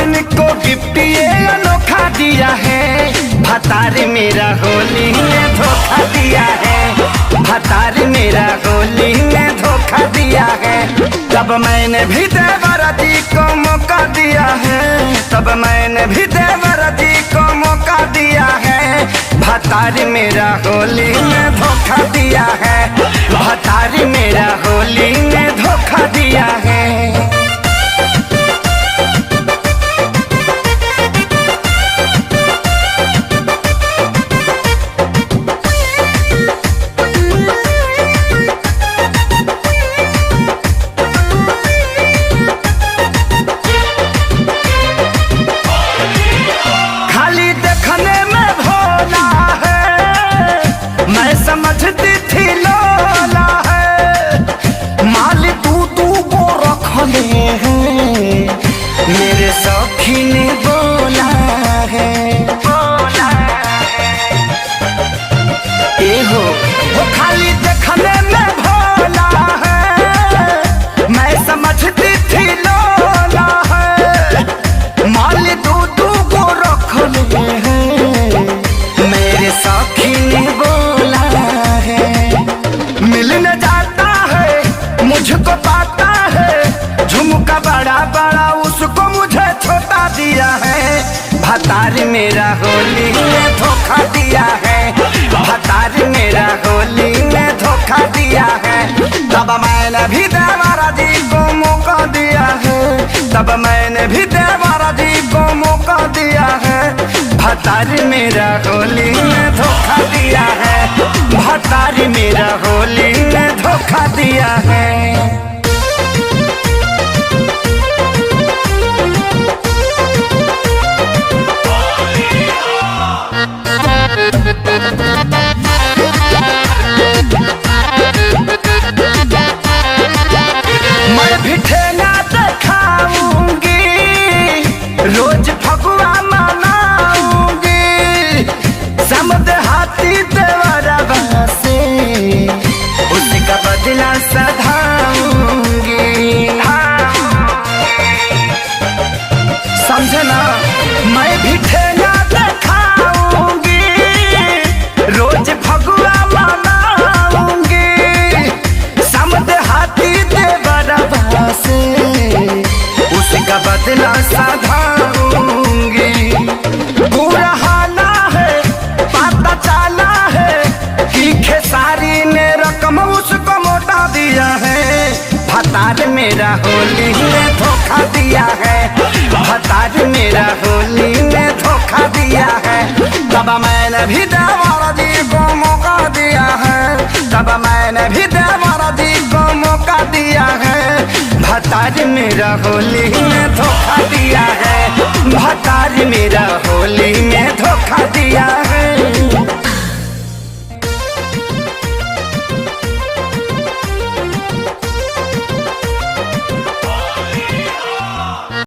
दुल्हन को गिफ्ट ये अनोखा दिया है। भतार मेरा होली में धोखा दिया है। भतार मेरा होली में धोखा दिया है। तब मैंने भी देवरा जी को मौका दिया है। तब मैंने भी देवरा जी को मौका दिया है। भतार मेरा होली में धोखा दिया है। भतार मेरा होली में धोखा दिया है। समझती थी लोला है, माल तू को रखले हैं। मेरे सखी ने बोला है, ए हो वो खाली देखने में भोला है। मैं समझती थी लोला है, माल तू को रखले हैं। मेरे सखी ने मिलने जाता है, मुझको पाता है। झुमका बड़ा बड़ा उसको मुझे छोटा दिया है। भतार मेरा होली में धोखा दिया है। भतार मेरा होली में धोखा दिया है। तब मैंने भी देवरा जी को मौका दिया है। तब मैंने भी देवरा जी को मौका दिया है। भतार मेरा होली में धोखा दिया है। भतार मेरा होली में धोखा दिया है। मैं भी ठेला दिखाऊंगी, रोज फगुआ मनाऊंगी। समझ हाथी देवरा से उसका बदला सधाऊंगी। समझना, मैं भी ठेला दिखाऊंगी, रोज फगुआ मनाऊंगी। समझ हाथी देवरा से उसका बदला सधाऊंगी। बुरा हाना है, पता चला है कि खेसारी ने रकम उसको मोटा दिया है। भतार मेरा होली में धोखा दिया है। भतार मेरा होली में धोखा दिया है। तब मैंने भी देवरा जी को मौका दिया है। तब मैंने भी देवरा जी को मौका दिया है। भतार मेरा होली में धोखा दिया है। भतार मेरा होली में धोखा